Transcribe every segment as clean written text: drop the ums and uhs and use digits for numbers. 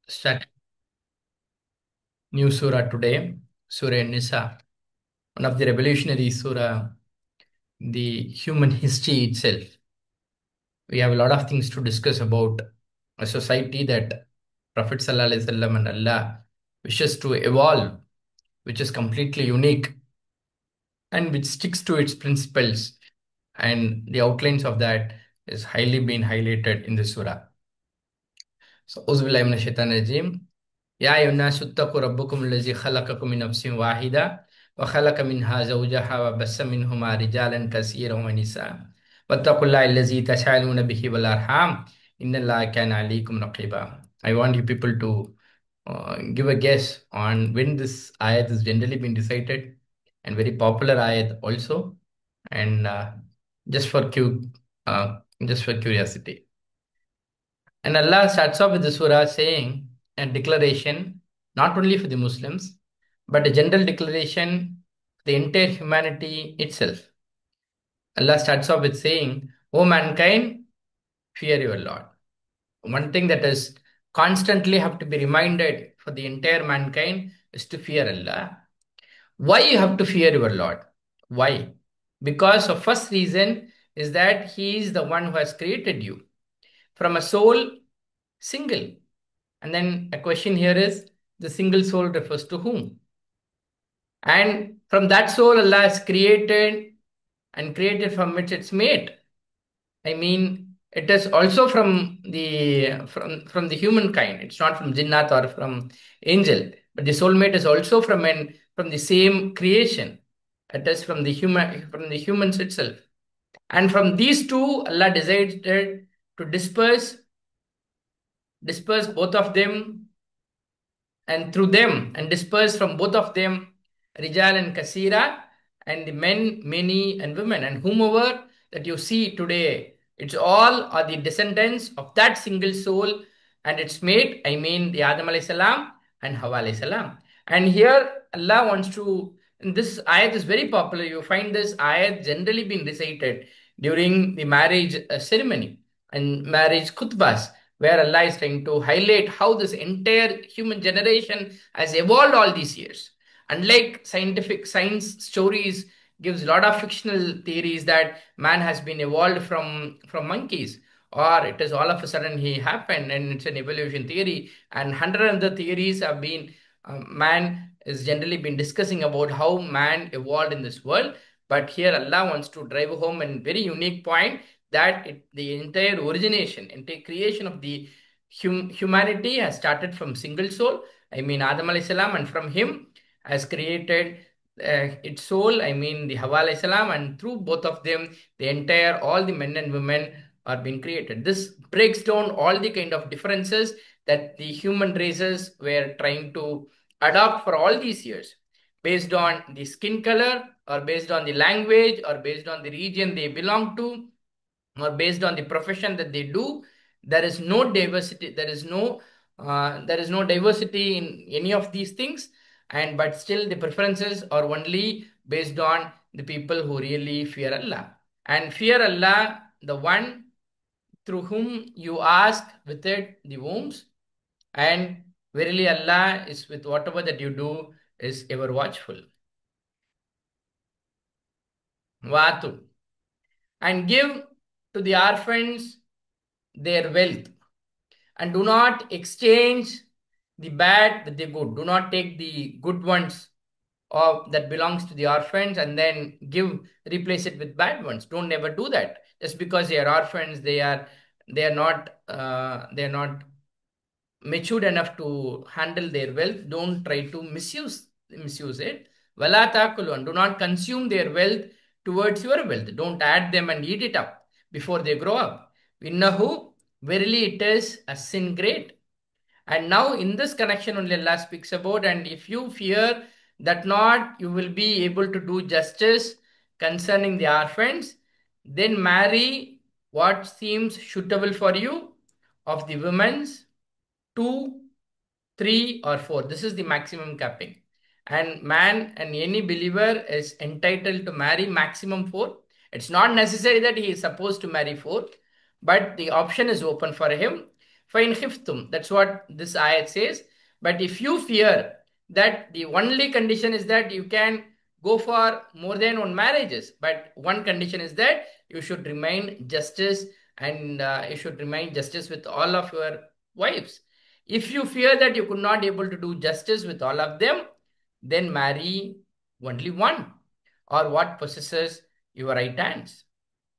Start new surah today, Surah Nisa, one of the revolutionary surah in the human history itself. We have a lot of things to discuss about a society that Prophet Sallallahu Alaihi Wasallam and Allah wishes to evolve, which is completely unique and which sticks to its principles. And the outlines of that is highly been highlighted in the surah. So, Uzbillah ibn Shaitan Rajim. يا أيها الناس اتقوا ربكم الذي خلقكم من نفس واحدة وخلق منها زوجها وبث منهما رجالا كثيرا ونساء واتقوا الله الذي تساءلون به والأرحام إن الله كان عليكم رقيبا. I want you people to give a guess on when this ayat has generally been recited, and very popular ayat also, and just for just for curiosity. And Allah starts off with the surah saying a declaration not only for the Muslims, but a general declaration for the entire humanity itself. Allah starts off with saying, O mankind, fear your Lord. One thing that is constantly have to be reminded for the entire mankind is to fear Allah. Why you have to fear your Lord? Why? Because of first reason is that He is the one who has created you from a soul single. And then a question here is the single soul refers to whom? And from that soul, Allah has created and created from which it's made. I mean, it is also from the humankind. It's not from jinnat or from angel, but the soulmate is also from the same creation. It is from the humans itself. And from these two, Allah decided to disperse both of them, and through them, and disperse from both of them Rijal and Kasira, and the men many and women, and whomever that you see today, it's all are the descendants of that single soul and its mate, I mean the Adam alayhi salam and Hawa alayhi salam. And here Allah wants to, and this ayat is very popular. You find this ayat generally being recited during the marriage ceremony and marriage khutbas, where Allah is trying to highlight how this entire human generation has evolved all these years. Unlike scientific science stories gives a lot of fictional theories that man has been evolved from monkeys, or it is all of a sudden he happened and it's an evolution theory, and hundred other theories have been man is generally been discussing about how man evolved in this world. But here Allah wants to drive home a very unique point that the entire origination, entire creation of the humanity has started from single soul. I mean Adam alayhi salam, and from him has created its soul. I mean the Hawa alayhi salam, and through both of them, the entire all the men and women are being created. This breaks down all the kind of differences that the human races were trying to adopt for all these years, based on the skin color, or based on the language, or based on the region they belong to, or based on the profession that they do. There is no diversity. There is no diversity in any of these things, and but still the preferences are only based on the people who really fear Allah. And fear Allah, the one through whom you ask with it the wombs, and verily Allah is with whatever that you do is ever watchful. Watu. And give to the orphans their wealth, and do not exchange the bad with the good. Do not take the good ones of that belongs to the orphans and then replace it with bad ones. Don't never do that. Just because they are orphans, they are not matured enough to handle their wealth. Don't try to misuse it. Wala takulun. Do not consume their wealth towards your wealth. Don't add them and eat it up before they grow up. Innahu, verily it is a sin great. And now in this connection only Allah speaks about, and if you fear that not you will be able to do justice concerning the orphans, then marry what seems suitable for you of the women's two, three, or four. This is the maximum capping. And man and any believer is entitled to marry maximum four. It's not necessary that he is supposed to marry four, but the option is open for him. فَإِنْ خِفْتُمْ. That's what this ayat says. But if you fear, that the only condition is that you can go for more than one marriages. But one condition is that you should remain justice, and you should remain justice with all of your wives. If you fear that you could not able to do justice with all of them, then marry only one, or what possesses your right hands.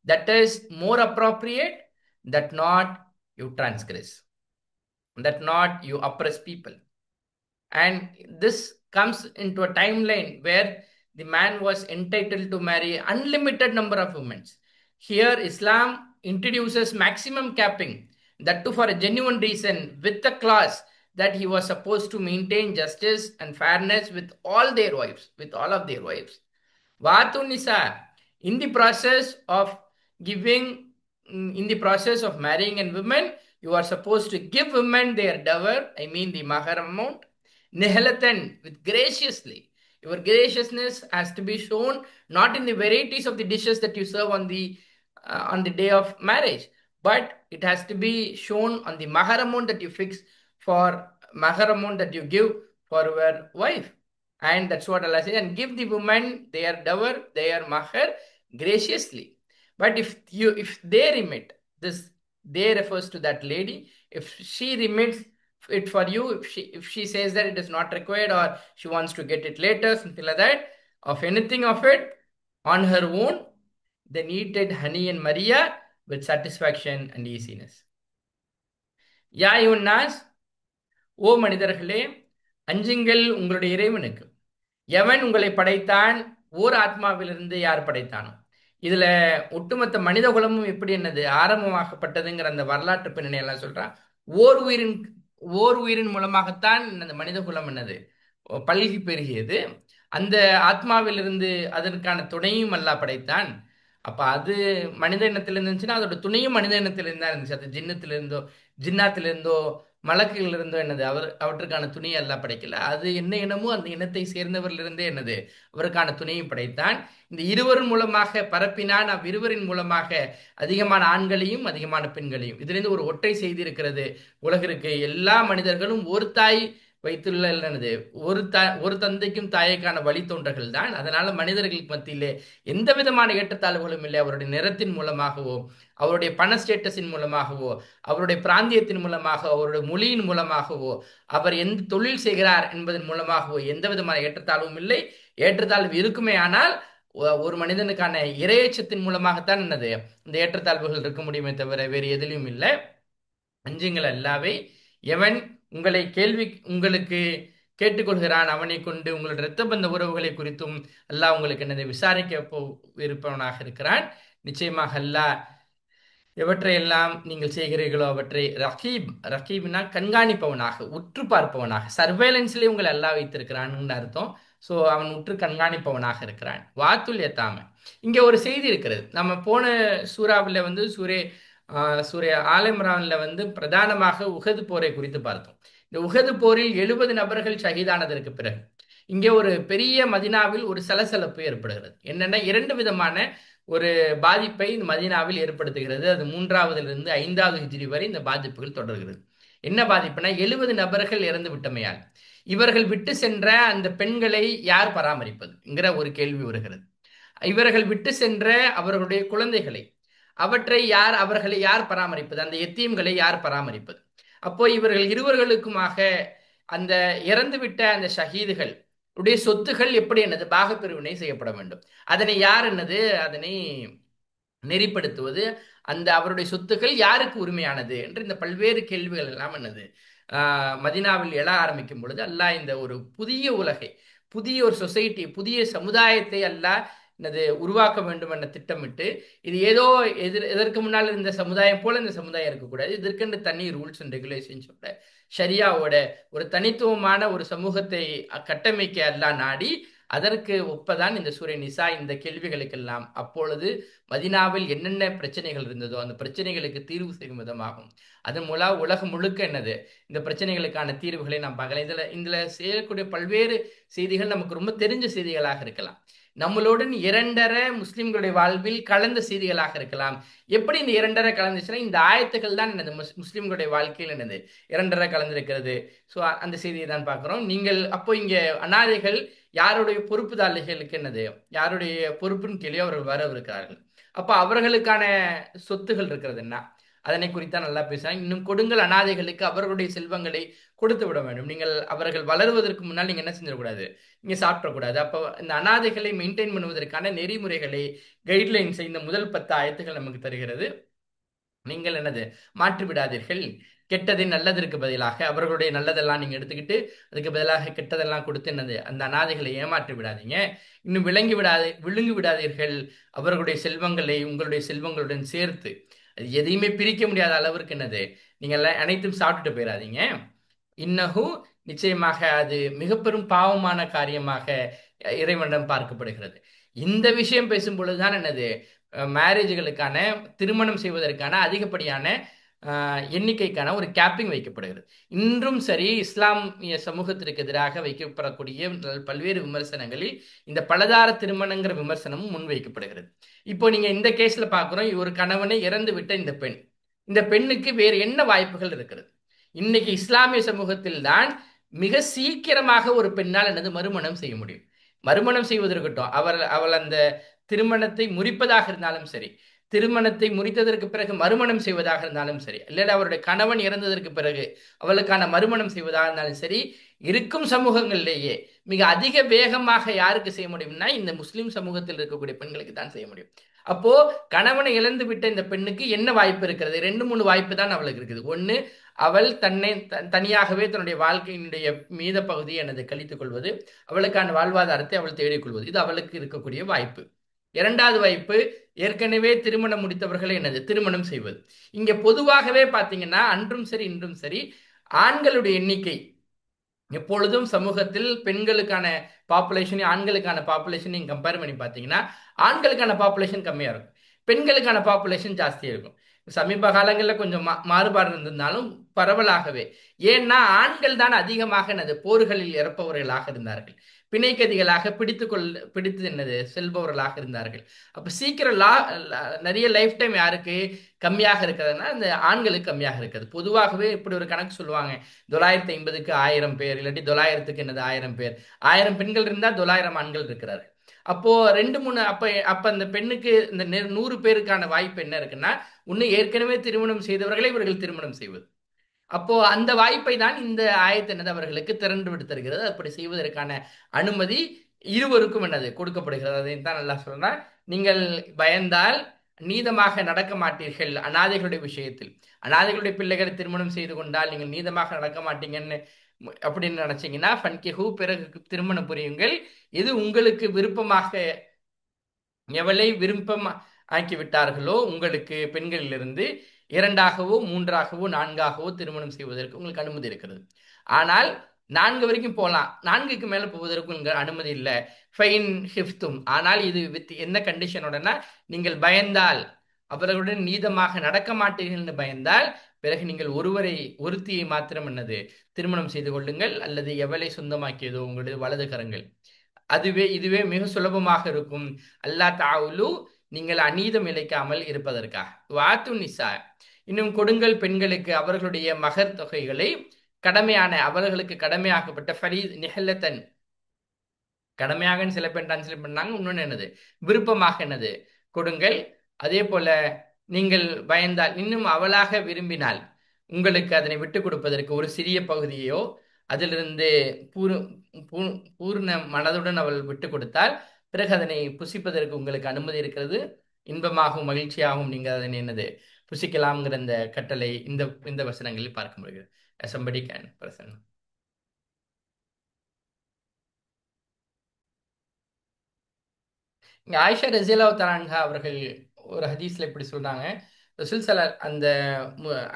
That is more appropriate, that not you transgress, that not you oppress people. And this comes into a timeline where the man was entitled to marry unlimited number of women. Here Islam introduces maximum capping, that too for a genuine reason, with the clause that he was supposed to maintain justice and fairness with all their wives, with all of their wives. Watun Nisa, in the process of giving, in the process of marrying a woman, you are supposed to give women their dower, I mean the mahar amount, nihalatan, with graciously. Your graciousness has to be shown not in the varieties of the dishes that you serve on the day of marriage, but it has to be shown on the mahar amount that you fix, for mahar amount that you give for your wife. And that's what Allah says. And give the woman their dower, their mahar, graciously. But if they remit this, they refers to that lady. If she remits it for you, if she says that it is not required, or she wants to get it later, something like that, of anything of it on her own, then eat it honey and Maria with satisfaction and easiness. Ya Yunas, ஓ மனிதர்களே, அஞ்சுங்கள் உங்களுடைய இறைவனுக்கு. எவன் உங்களை படைத்தான், ஓர் ஆத்மாவிலிருந்து யார் படைத்தானோ. இதுல ஒட்டுமொத்த மனித குலமும் எப்படி என்னது ஆரம்பமாக்கப்பட்டதுங்கிற அந்த வரலாற்று பின்னணி எல்லாம் சொல்றான். ஓர் உயிரின் ஓர் உயிரின் மூலமாகத்தான் அந்த மனித குலம் என்னது பல்கி பெருகியது. அந்த ஆத்மாவிலிருந்து அதற்கான துணையும் அல்லாஹ் படைத்தான். அப்ப அது மனித இனத்திலிருந்து இருந்துச்சுன்னா அதோட துணையும் மனித இனத்திலிருந்து தான் இருந்துச்சு. அது ஜின்னாத்திலிருந்தோ மலக்குகள் இருந்தோ என்னது அவற்றுக்கான துணியை எல்லாம் படைக்கல. அது என்ன இனமோ அந்த இனத்தை சேர்ந்தவரிலிருந்தே என்னது அவருக்கான துணையும் படைத்தான். இந்த இருவரின் மூலமாக பரப்பினான், அவ்விருவரின் மூலமாக அதிகமான ஆண்களையும் அதிகமான பெண்களையும். இதுலேருந்து ஒரு ஒற்றை செய்தி இருக்கிறது உலகிற்கு. எல்லா மனிதர்களும் ஒரு தாய் வைத்துள்ள என்னது ஒரு தந்தைக்கும் தாயைக்கான வழித்தோன்றர்கள் தான். அதனால மனிதர்களுக்கு மத்தியிலே எந்த விதமான ஏற்றத்தாழ்வுகளும் இல்லை. அவருடைய நிறத்தின் மூலமாகவோ, அவருடைய பண ஸ்டேட்டஸின் மூலமாகவோ, அவருடைய பிராந்தியத்தின் மூலமாக, அவருடைய மொழியின் மூலமாகவோ, அவர் எந்த தொழில் செய்கிறார் என்பதன் மூலமாகவோ எந்த விதமான ஏற்றத்தாழ்வும் இல்லை. ஏற்றத்தாழ்வு இருக்குமே ஆனால் ஒரு மனிதனுக்கான இரையச்சத்தின் மூலமாகத்தான் என்னது இந்த ஏற்றத்தாழ்வுகள் இருக்க முடியுமே தவிர வேறு எதிலும் இல்லை. அஞ்சுங்கள் அல்லாவை. எவன் உங்களுக்கு கேட்டுக்கொள்கிறான், அவனை கொண்டு உங்களோட இரத்த பந்த உறவுகளை குறித்தும் அல்லாஹ் உங்களுக்கு என்னதை விசாரிக்க இருப்பவனாக இருக்கிறான். நிச்சயமாக அல்லாஹ் எவற்றையெல்லாம் நீங்கள் செய்கிறீர்களோ அவற்றை ரகீப்னா கண்காணிப்பவனாக, உற்று பார்ப்பவனாக, சர்வேலன்ஸ்லேயே உங்களை அல்லாஹ் வைத்திருக்கிறான்னு அர்த்தம். ஸோ அவன் உற்று கண்காணிப்பவனாக இருக்கிறான். வாத்துல் எத்தாம. இங்கே ஒரு செய்தி இருக்கிறது. நம்ம போன சூறாவில் வந்து சூரிய ஆலிம்ரான்ல பிரதானமாக உஹது போரை குறித்து பார்த்தோம். இந்த உஹது போரில் 70 நபர்கள் ஷஹீதானதற்கு பிறகு இங்கே ஒரு பெரிய மதினாவில் ஒரு சலசலப்பு ஏற்படுகிறது. என்னன்னா 2 விதமான ஒரு பாதிப்பை இந்த மதீனாவில் ஏற்படுத்துகிறது. அது 3ஆவதிலிருந்து 5வது ஹிஜ்ரி வரை இந்த பாதிப்புகள் தொடர்கிறது. என்ன பாதிப்புனா 70 நபர்கள் இறந்து விட்டமையால் இவர்கள் விட்டு சென்ற அந்த பெண்களை யார் பராமரிப்பதுங்கிற ஒரு கேள்வி வருகிறது. இவர்கள் விட்டு சென்ற அவர்களுடைய குழந்தைகளை அவர்களை யார் பராமரிப்பது, அந்த எத்தீம்களை யார் பராமரிப்பது. அப்போ இவர்கள் இருவர்களுக்குமாக அந்த இறந்துவிட்ட அந்த ஷஹீதுகள் உடைய சொத்துகள் எப்படி என்னது பாகப்பிரிவினை செய்யப்பட வேண்டும், அதனை யார் என்னது அதனை நெறிப்படுத்துவது, அந்த அவருடைய சொத்துக்கள் யாருக்கு உரிமையானது என்று இந்த பல்வேறு கேள்விகள் எல்லாம் என்னது மதினாவில் எழ ஆரம்பிக்கும் பொழுது அல்லாஹ் இந்த ஒரு புதிய உலகை, புதிய ஒரு சொசைட்டி, புதிய சமுதாயத்தை அல்லாஹ் என்னது உருவாக்க வேண்டும் என்ற திட்டமிட்டு, இது ஏதோ எதற்கு முன்னால் இந்த சமுதாயம் போல இந்த சமுதாயம் இருக்கக்கூடாது, இதற்கென்று தனி ரூல்ஸ் அண்ட் ரெகுலேஷன்ஸோட ஷரியாவோட ஒரு தனித்துவமான ஒரு சமூகத்தை கட்டமைக்க அல்லாஹ் நாடி அதற்கு ஒப்பதான் இந்த சூரிய நிசா இந்த கேள்விகளுக்கெல்லாம் அப்பொழுது மதினாவில் என்னென்ன பிரச்சனைகள் இருந்ததோ அந்த பிரச்சனைகளுக்கு தீர்வு செய்யும் விதமாகும். அதன் மூலம் உலகம் முழுக்க என்னது இந்த பிரச்சனைகளுக்கான தீர்வுகளை நாம் பார்க்கலாம். இதுல செய்யக்கூடிய பல்வேறு செய்திகள் நமக்கு ரொம்ப தெரிஞ்ச செய்திகளாக இருக்கலாம். நம்மளுடன் இரண்டரை முஸ்லிம்களுடைய வாழ்வில் கலந்த செய்திகளாக இருக்கலாம். எப்படி இந்த இரண்டரை கலந்துச்சுன்னா இந்த ஆயத்துக்கள் தான் என்னது முஸ்லிம்களுடைய வாழ்க்கையில் என்னது இரண்டரை கலந்திருக்கிறது. ஸோ அந்த செய்தியை தான் பார்க்குறோம். நீங்கள் அப்போ இங்க அனாதைகள் யாருடைய பொறுப்புதாரிகளுக்கு என்னது யாருடைய பொறுப்பின் கீழே அவர்கள் வரவிருக்கிறார்கள். அப்போ அவர்களுக்கான சொத்துகள் இருக்கிறது என்ன அதனை குறித்தான் நல்லா பேசுறாங்க. இன்னும் கொடுங்கள் அனாதைகளுக்கு அவர்களுடைய செல்வங்களை கொடுத்து விட வேண்டும். நீங்கள் அவர்கள் வளருவதற்கு முன்னால் நீங்க என்ன செஞ்சிடக்கூடாது, நீங்க சாப்பிடக்கூடாது. அப்போ இந்த அனாதைகளை மெயின்டைன் பண்ணுவதற்கான நெறிமுறைகளை கைட்லைன்ஸை இந்த முதல் 10 ஆயத்துகள் நமக்கு தருகிறது. நீங்கள் என்னது மாற்றி விடாதீர்கள். கெட்டதை நல்லதற்கு பதிலாக அவர்களுடைய நல்லதெல்லாம் நீங்க எடுத்துக்கிட்டு அதுக்கு பதிலாக கெட்டதெல்லாம் கொடுத்து என்னது அந்த அனாதைகளை ஏமாற்றி விடாதீங்க. இன்னும் விழுங்கி விடாதீர்கள் அவர்களுடைய செல்வங்களை உங்களுடைய செல்வங்களுடன் சேர்த்து. அது எதையுமே பிரிக்க முடியாத அளவிற்கு என்னது நீங்க எல்லாம் அனைத்தும் சாப்பிட்டுட்டு போயிடாதீங்க. இன்னகும் நிச்சயமாக அது மிக பெரும் பாவமான காரியமாக இறைவனிடம் பார்க்கப்படுகிறது. இந்த விஷயம் பேசும் பொழுதுதான் என்னது மேரேஜ்களுக்கான திருமணம் செய்வதற்கான அதிகப்படியான எண்ணிக்கைக்கான ஒரு கேப்பிங் வைக்கப்படுகிறது. இன்றும் சரி இஸ்லாமிய சமூகத்திற்கு எதிராக வைக்கப்படக்கூடிய பல்வேறு விமர்சனங்களில் இந்த பலதார திருமணங்கிற விமர்சனமும் முன்வைக்கப்படுகிறது. இப்போ நீங்க இந்த கேஸ்ல பாக்குறோம், ஒரு கணவனை இறந்து விட்ட இந்த பெண்ணுக்கு வேறு என்ன வாய்ப்புகள் இருக்கிறது? இன்னைக்கு இஸ்லாமிய சமூகத்தில் தான் மிக சீக்கிரமாக ஒரு பெண்ணால் என்னது மறுமணம் செய்ய முடியும். மறுமணம் செய்வதற்கட்டும் அவள் அந்த திருமணத்தை முறிப்பதாக இருந்தாலும் சரி, திருமணத்தை முறித்ததற்கு பிறகு மறுமணம் செய்வதாக இருந்தாலும் சரி, இல்லைன்னா அவருடைய கணவன் இறந்ததற்கு பிறகு அவளுக்கான மறுமணம் செய்வதாக இருந்தாலும் சரி, இருக்கும் சமூகங்களிலேயே மிக அதிக வேகமாக யாருக்கு செய்ய முடியும்னா இந்த முஸ்லிம் சமூகத்தில் இருக்கக்கூடிய பெண்களுக்கு தான் செய்ய முடியும். அப்போ கணவனை இழந்து விட்ட இந்த பெண்ணுக்கு என்ன வாய்ப்பு இருக்கிறது? 2-3 வாய்ப்பு தான் அவளுக்கு இருக்குது. ஒண்ணு, அவள் தனியாகவே தன்னுடைய வாழ்க்கையினுடைய மீத பகுதியை எனது கழித்துக் கொள்வது, அவளுக்கான வாழ்வாதாரத்தை அவள் தேடிக்கொள்வது, இது அவளுக்கு இருக்கக்கூடிய வாய்ப்பு. இரண்டாவது வாய்ப்பு, ஏற்கனவே திருமணம் முடித்தவர்களை என்னது திருமணம் செய்வது. இங்க பொதுவாகவே பாத்தீங்கன்னா அன்றும் சரி இன்றும் சரி ஆண்களுடைய எண்ணிக்கை எப்பொழுதும் சமூகத்தில் பெண்களுக்கான பாப்புலேஷன் ஆண்களுக்கான பாப்புலேஷன் நீங்க கம்பேர் பண்ணி பார்த்தீங்கன்னா ஆண்களுக்கான பாப்புலேஷன் கம்மியா இருக்கும், பெண்களுக்கான பாப்புலேஷன் ஜாஸ்தியா இருக்கும். சமீப காலங்களில் கொஞ்சம் மாறுபாடு இருந்திருந்தாலும் பரவலாகவே, ஏன்னா ஆண்கள் தான் அதிகமாக என்னது போர்களில் இறப்பவர்களாக இருந்தார்கள், பிணைக்கதிகளாக பிடித்து என்னது செல்பவர்களாக இருந்தார்கள். அப்ப சீக்கிரம் நிறைய லைஃப் டைம் யாருக்கு கம்மியாக இருக்கிறதுனா இந்த ஆண்களுக்கு கம்மியாக இருக்கிறது. பொதுவாகவே இப்படி ஒரு கணக்கு சொல்லுவாங்க, 950க்கு 1000 பேர், இல்லாட்டி 900க்கு என்னது 1000 பேர், 1000 பெண்கள் இருந்தா 900 ஆண்கள் இருக்கிறார்கள். அப்போ 2-3 அப்ப அந்த பெண்ணுக்கு இந்த 100 பேருக்கான வாய்ப்பு என்ன இருக்குன்னா, ஒண்ணு ஏற்கனவே திருமணம் செய்தவர்களை இவர்கள் திருமணம் செய்வது. அப்போ அந்த வாய்ப்பை தான் இந்த ஆயத்து என்னது அவர்களுக்கு திறந்து விட்டு தருகிறது. அப்படி செய்வதற்கான அனுமதி இருவருக்கும் என்னது கொடுக்கப்படுகிறது. அதைத்தான் நல்லா சொல்றேன், நீங்கள் பயந்தால் நீதமாக நடக்க மாட்டீர்கள். அனாதைகளுடைய விஷயத்தில் அனாதைகளுடைய பிள்ளைகளை திருமணம் செய்து கொண்டால் நீங்கள் நீதமாக நடக்க மாட்டீங்கன்னு அப்படின்னு நினைச்சீங்கன்னா ஃபன்கிஹு, பிறகு திருமணம் புரியுங்கள். இது உங்களுக்கு விருப்பமாக எவளை விருப்பம் ஆக்கி விட்டார்களோ உங்களுக்கு பெண்களிலிருந்து 2ஆகவோ 3ஆகவோ 4ஆகவோ திருமணம் செய்வதற்கு உங்களுக்கு அனுமதி இருக்கிறது. ஆனால் 4 வரைக்கும் போகலாம், 4க்கு மேல போவதற்கு உங்களுக்கு அனுமதி இல்லை. ஃபைன் ஹிஃப்தும், ஆனால் இது வித் என்ன கண்டிஷனோடனா, நீங்கள் பயந்தால் அவர்களுடன் நீதமாக நடக்க மாட்டீர்கள் பயந்தால் பிறகு நீங்கள் ஒருத்தியை மாத்திரம் என்னது திருமணம் செய்து கொள்ளுங்கள், அல்லது எவளை சொந்தமாக்கியதோ உங்களுடைய வலது கரங்கள், இதுவே மிக சுலபமாக இருக்கும். அல்லா தாவுலு, நீங்கள் அநீதம் இழைக்காமல் இருப்பதற்காக. வாத்து நிசா, இன்னும் கொடுங்கள் பெண்களுக்கு அவர்களுடைய மகர் தொகைகளை அவர்களுக்கு கடமையாக்கப்பட்ட ஃபரீத் நிஹல்லத்தன், கடமையாக சில பேர் டிரான்ஸ்லேட் பண்ணாங்க, இன்னொன்னு என்னது விருப்பமாக என்னது கொடுங்கள். அதே போல நீங்கள் பயந்தால், இன்னும் அவளாக விரும்பினால் உங்களுக்கு அதனை விட்டு கொடுப்பதற்கு ஒரு சிறிய பகுதியோ அதிலிருந்து பூர்ண மனதுடன் அவள் விட்டு கொடுத்தால் பிறகு அதனை புசிப்பதற்கு உங்களுக்கு அனுமதி இருக்கிறது. இன்பமாகவும் மகிழ்ச்சியாகவும் நீங்கள் அதனை என்னது புசிக்கலாம்ங்கிற இந்த கட்டளை இந்த இந்த வசனங்களில் பார்க்க முடிகிறது. Somebody can present. இங்க ஆயிஷா ரஸியல்லாஹு தஆலா அன்ஹா அவர்கள் ஒரு ஹதீஸ்ல இப்படி சொல்றாங்க, ரசூல் அந்த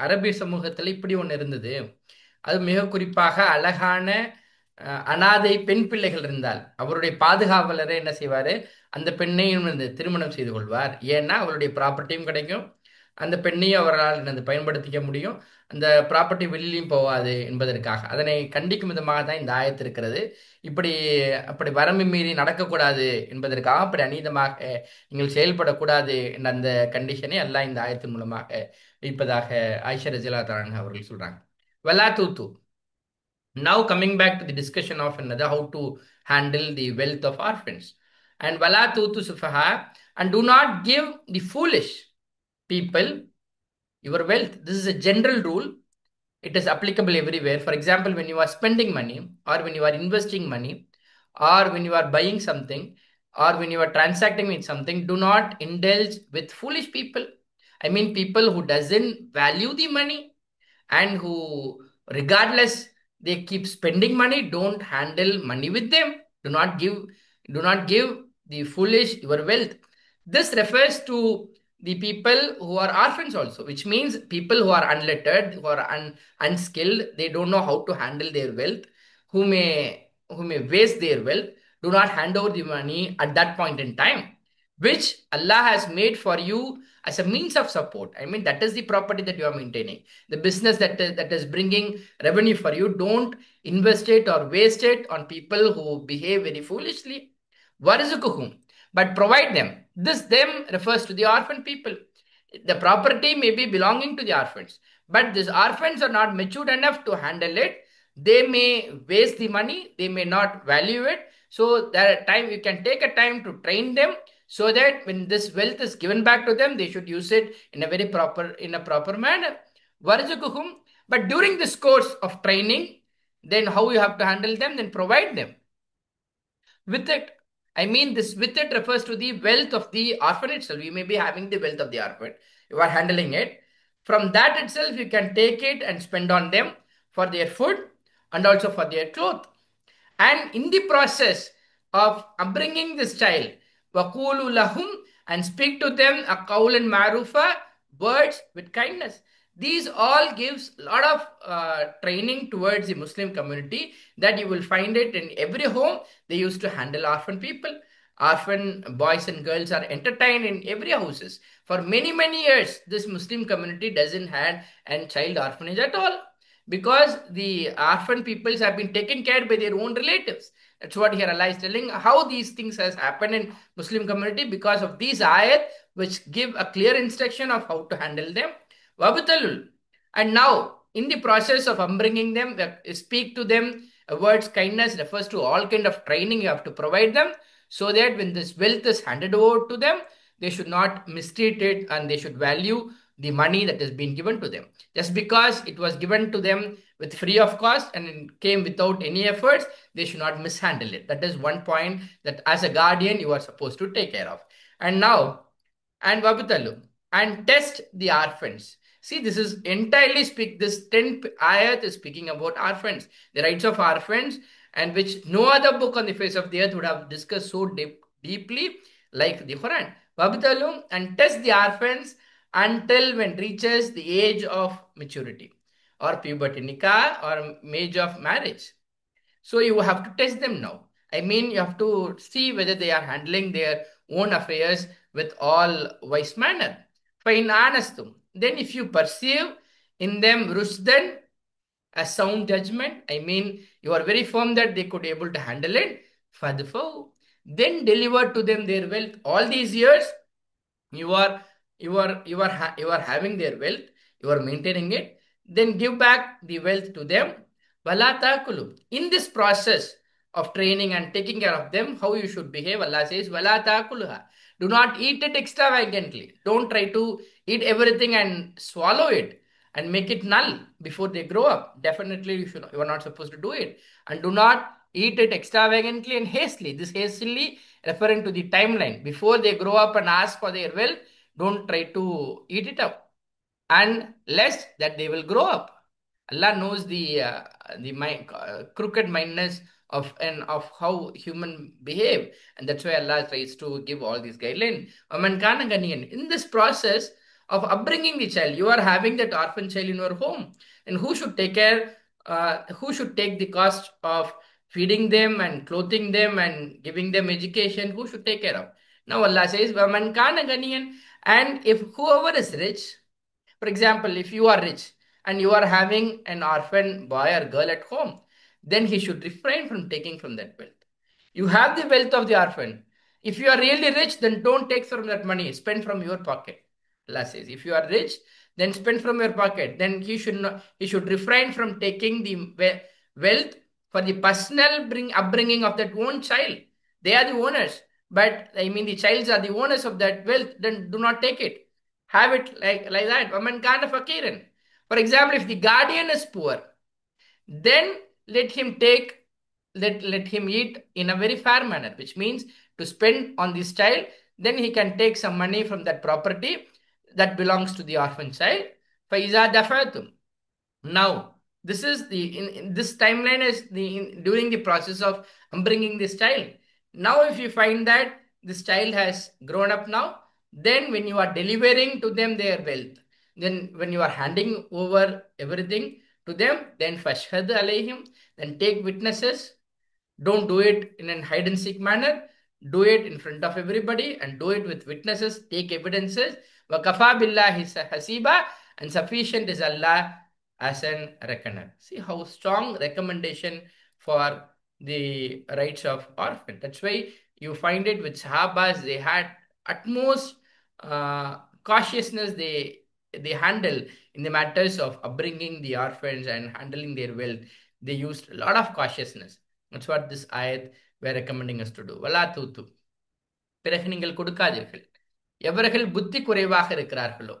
அரபிய சமூகத்துல இப்படி ஒண்ணு இருந்தது, அது மிக குறிப்பாக அழகான அனாதை பெண் பிள்ளைகள் இருந்தால் அவருடைய பாதுகாவலரை என்ன செய்வாரு, அந்த பெண்ணையும் திருமணம் செய்து கொள்வார். ஏன்னா அவருடைய ப்ராப்பர்ட்டியும் கிடைக்கும், அந்த பெண்ணையும் அவரால் என்னது பயன்படுத்திக்க முடியும். அந்த ப்ராப்பர்ட்டி வெளியிலையும் போகாது என்பதற்காக அதனை கண்டிக்கும் விதமாக தான் இந்த ஆயத்து இருக்கிறது. இப்படி அப்படி வரம்பு மீறி நடக்கக்கூடாது என்பதற்காக அப்படி அநீதமாக நீங்கள் செயல்படக்கூடாது என்ற அந்த கண்டிஷனை எல்லாம் இந்த ஆயத்தின் மூலமாக வைப்பதாக ஆயிஷா ரஜிலா அவர்கள் சொல்றாங்க. வலா தூத்து. Now coming back to the discussion of another how to handle the wealth of orphans. And wala tutu sufaha, and do not give the foolish people your wealth. This is a general rule. It is applicable everywhere. For example, when you are spending money, or when you are investing money, or when you are buying something, or when you are transacting with something, do not indulge with foolish people. I mean people who doesn't value the money, and who regardless they keep spending money, don't handle money with them. Do not give the foolish your wealth. This refers to the people who are orphans also, which means people who are unlettered, who are unskilled, they don't know how to handle their wealth, who may waste their wealth. Do not hand over the money at that point in time, which Allah has made for you as a means of support. I mean, that is the property that you are maintaining, the business that is bringing revenue for you. Don't invest it or waste it on people who behave very foolishly. Warizukuhum, but provide them. This them refers to the orphan people. The property may be belonging to the orphans, but these orphans are not matured enough to handle it. They may waste the money, they may not value it. So that time you can take a time to train them, so that when this wealth is given back to them, they should use it in a proper manner. Warzukuhum. But during this course of training, then how you have to handle them, then provide them with it. I mean, this with it refers to the wealth of the orphan itself. You may be having the wealth of the orphan, you are handling it. From that itself, you can take it and spend on them for their food and also for their clothes. And in the process of upbringing this child, وَقُولُوا لَهُمْ, and speak to them a qawl and ma'rufa, words with kindness. These all gives a lot of training towards the Muslim community, that you will find it in every home. They used to handle orphan people. Orphan boys and girls are entertained in every houses. For many, many years, this Muslim community doesn't have a child orphanage at all, because the orphan peoples have been taken care by their own relatives. That's what here Allah is telling, how these things has happened in Muslim community because of these ayat, which give a clear instruction of how to handle them. Wabutalul. And now, in the process of upbringing them, speak to them. Words kindness refers to all kind of training you have to provide them, so that when this wealth is handed over to them, they should not mistreat it, and they should value the money that has been given to them. Just because it was given to them with free of cost and it came without any efforts, they should not mishandle it. That is one point that as a guardian you are supposed to take care of. And now, and Wabutalu, and test the orphans. See, this is entirely this 10th ayat is speaking about orphans, the rights of orphans, and which no other book on the face of the earth would have discussed so deeply like the Quran. Wabutalu, and test the orphans until when reaches the age of maturity or puberty, nikah, or age of marriage. So you have to test them now. I mean, you have to see whether they are handling their own affairs with all wise manner. Fine anastum. Then if you perceive in them rushdan, a sound judgment, I mean, you are very firm that they could be able to handle it, fadfaw. Then deliver to them their wealth. All these years, you are you are having their wealth, you are maintaining it, then give back the wealth to them. Wala taakulu. In this process of training and taking care of them, how you should behave, Allah says, Wala taakuluha. Do not eat it extravagantly. Don't try to eat everything and swallow it and make it null before they grow up. Definitely, you are not supposed to do it. And do not eat it extravagantly and hastily. This hastily referring to the timeline. Before they grow up and ask for their wealth, don't try to eat it up. And lest that they will grow up. Allah knows the crooked mindness of how human behave, and that's why Allah tries to give all these guidelines. In this process of upbringing the child, you are having that orphan child in your home, and who should take care? Who should take the cost of feeding them and clothing them and giving them education? Who should take care of? Now Allah says, "Waman kana ganiyan," and if whoever is rich, For example, if you are rich and you are having an orphan boy or girl at home, then he should refrain from taking from that wealth. You have the wealth of the orphan. If you are really rich, then don't take from that money, spend from your pocket. Allah says, if you are rich, then spend from your pocket. Then he should refrain from taking the wealth for the personal upbringing of that own child. They are the owners, but I mean the childs are the owners of that wealth. Then do not take it. Have it like that. Waman kana fakiran. For example, if the guardian is poor, then let him take let him eat in a very fair manner, which means to spend on this child. Then he can take some money from that property that belongs to the orphan child. فَإِذَا دَفَعْتُمْ. Now, this is in this timeline is during the process of bringing this child. Now, if you find that this child has grown up now, then when you are delivering to them their wealth, then when you are handing over everything to them, then fashhad alayhim, then take witnesses. Don't do it in a hide and seek manner. Do it in front of everybody and do it with witnesses. Take evidences. وَكَفَى بِاللَّهِ hasiba, and sufficient is Allah as an reckoner. See how strong recommendation for the rights of orphan. That's why you find it with Sahabas, they had utmost cautiousness they handle in the matters of upbringing the orphans and handling their wealth. They used a lot of cautiousness. That's what this ayat were recommending us to do. Wala tutu. பிறகு நீங்கள் கொடுக்காதீர்கள். எவர்கள் புத்தி குறைவாக இருக்கிறார்களோ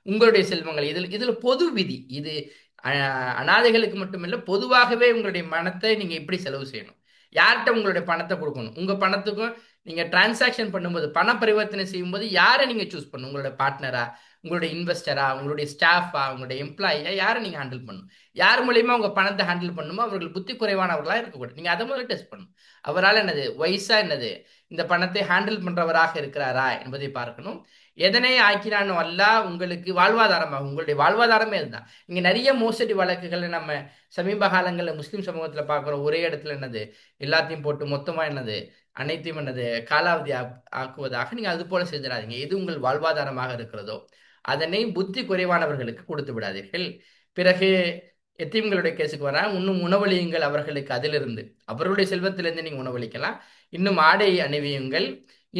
உங்களுடைய செல்வங்கள் இதுல பொது விதி இது. அனாதைகளுக்கு மட்டுமில்ல, பொதுவாகவே உங்களுடைய பணத்தை நீங்க எப்படி செலவு செய்யணும், யார்கிட்ட உங்களுடைய பணத்தை கொடுக்கணும், உங்க பணத்துக்கும் நீங்க டிரான்சாக்ஷன் பண்ணும்போது பண பரிவர்த்தனை செய்யும்போது யாரை நீங்க சூஸ் பண்ணணும், உங்களுடைய பார்ட்னரா, உங்களுடைய இன்வெஸ்டரா, உங்களுடைய ஸ்டாஃபா, உங்களுடைய எம்ப்ளாயியா, யாரை நீங்க ஹேண்டில் பண்ணணும், யார் மூலியமா உங்க பணத்தை ஹேண்டில் பண்ணுமோ அவர்கள் புத்தி குறைவானவர்களா இருக்கக்கூடாது. நீங்க அதை முதல்ல டெஸ்ட் பண்ணணும். அவரால் என்னது வயசா என்னது இந்த பணத்தை ஹேண்டில் பண்றவராக இருக்கிறாரா என்பதை பார்க்கணும். எதனை ஆக்கினானோ அல்லாஹ் உங்களுக்கு வாழ்வாதாரமாகும். உங்களுடைய வாழ்வாதாரமே அதுதான். இங்க நிறைய மோசடி வழக்குகள் நம்ம சமீப காலங்களில் முஸ்லிம் சமூகத்துல பார்க்குறோம். ஒரே இடத்துல என்னது எல்லாத்தையும் போட்டு மொத்தமா என்னது அனைத்தையும் என்னது காலாவதி ஆக்குவதாக நீங்க அது போல செஞ்சிடாதீங்க. எது உங்கள் வாழ்வாதாரமாக இருக்கிறதோ அதனை புத்தி குறைவானவர்களுக்கு கொடுத்து விடாதீர்கள். பிறகு எத்தீம்களுடைய கேஸுக்கு வரா, இன்னும் உணவளியுங்கள் அவர்களுக்கு, அதிலிருந்து அவர்களுடைய செல்வத்திலிருந்து நீங்க உணவளிக்கலாம். இன்னும் ஆடை அணிவியுங்கள்,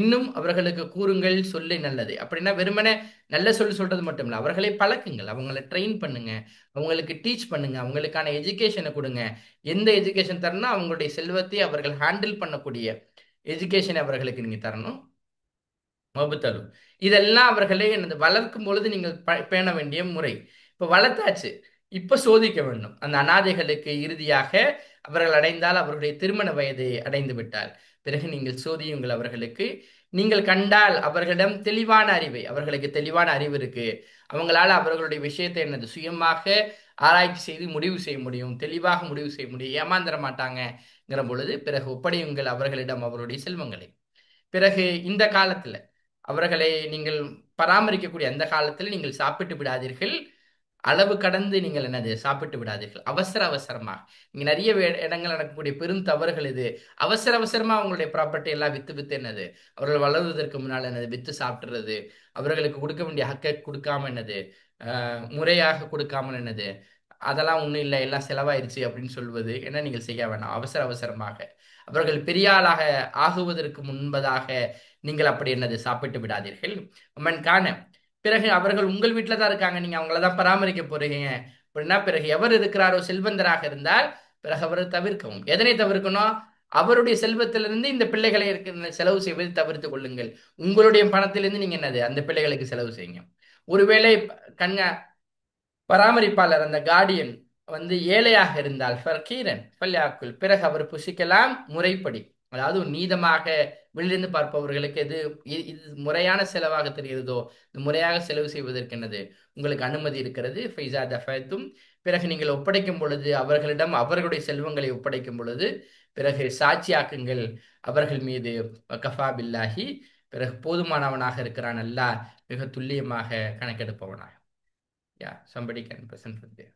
இன்னும் அவர்களுக்கு கூறுங்கள் சொல்லி நல்லது. அப்படின்னா வெறுமனே நல்ல சொல்லி சொல்றது மட்டும் இல்லை, அவர்களை பழக்குங்கள், அவங்களை ட்ரெயின் பண்ணுங்க, அவங்களுக்கு டீச் பண்ணுங்க, அவங்களுக்கான எஜுகேஷனை கொடுங்க. எந்த எஜுகேஷன் தரணும், அவங்களுடைய செல்வத்தை அவர்கள் ஹேண்டில் பண்ணக்கூடிய எஜுகேஷனை அவர்களுக்கு நீங்க தரணும். வகுத்தலும் இதெல்லாம் அவர்களை எனது வளர்க்கும் பொழுது நீங்கள் பேண வேண்டிய முறை. இப்ப வளர்த்தாச்சு, இப்ப சோதிக்க வேண்டும். அந்த அனாதைகளுக்கு இறுதியாக அவர்கள் அடைந்தால், அவர்களுடைய திருமண வயதை அடைந்து விட்டால் பிறகு நீங்கள் சோதியுங்கள் அவர்களுக்கு. நீங்கள் கண்டால் அவர்களிடம் தெளிவான அறிவை, அவர்களுக்கு தெளிவான அறிவு இருக்கு, அவங்களால அவர்களுடைய விஷயத்தை என்னது சுயமாக ஆராய்ச்சி செய்து முடிவு செய்ய முடியும், தெளிவாக முடிவு செய்ய முடியும், ஏமாந்துட மாட்டாங்கிற பொழுது பிறகு ஒப்படையுங்கள் அவர்களிடம் அவருடைய செல்வங்களை. பிறகு இந்த காலத்துல அவர்களை நீங்கள் பராமரிக்கக்கூடிய அந்த காலத்தில் நீங்கள் சாப்பிட்டு விடாதீர்கள், அளவு கடந்து நீங்கள் என்னது சாப்பிட்டு விடாதீர்கள். அவசரமாக இங்க நிறைய இடங்கள் நடக்கக்கூடிய பெரும் தவறுகள் இது. அவசரமா அவங்களுடைய ப்ராப்பர்ட்டி எல்லாம் வித்து என்னது அவர்கள் வளர்வதற்கு முன்னால் என்னது வித்து சாப்பிடுறது, அவர்களுக்கு கொடுக்க வேண்டிய ஹக்கை கொடுக்காம என்னது முறையாக கொடுக்காமல் என்னது அதெல்லாம் ஒன்றும் இல்லை எல்லாம் செலவாயிருச்சு அப்படின்னு சொல்வது என்ன நீங்கள் செய்ய வேண்டாம். அவசரமாக அவர்கள் பெரிய ஆளாக ஆகுவதற்கு முன்பதாக நீங்கள் அப்படி என்னது சாப்பிட்டு விடாதீர்கள். காண பிறகு அவர்கள் உங்கள் வீட்டில் தான் இருக்காங்க, நீங்க அவங்கள தான் பராமரிக்க போறீங்க அப்படின்னா பிறகு எவர் இருக்கிறாரோ செல்வந்தராக இருந்தால் பிறகு அவரை தவிர்க்கவும். எதனை தவிர்க்கணும், அவருடைய செல்வத்திலிருந்து இந்த பிள்ளைகளை செலவு செய்வதை தவிர்த்து கொள்ளுங்கள். உங்களுடைய பணத்திலிருந்து நீங்க என்னது அந்த பிள்ளைகளுக்கு செலவு செய்யுங்க. ஒருவேளை பராமரிப்பாளர் அந்த கார்டியன் ஏழையாக இருந்தால் ஃபர்கீரன் பல்யாக்குள் பிறகு அவர் புசிக்கலாம் முறைப்படி. அதாவது நீதமாக வெளியிருந்து பார்ப்பவர்களுக்கு இது முறையான செலவாக தெரிகிறதோ இந்த முறையாக செலவு செய்வதற்கு என்னது உங்களுக்கு அனுமதி இருக்கிறது. ஃபைஸா தஃபத்தும் பிறகு நீங்கள் ஒப்படைக்கும் பொழுது அவர்களிடம் அவர்களுடைய செல்வங்களை ஒப்படைக்கும் பொழுது பிறகு சாட்சியாக்குங்கள் அவர்கள் மீது. கஃபா பில்லாஹி பிறகு போதுமானவனாக இருக்கிறான் அல்லாஹ் மிக துல்லியமாக கணக்கெடுப்பவனாக. Yeah, somebody can present with there.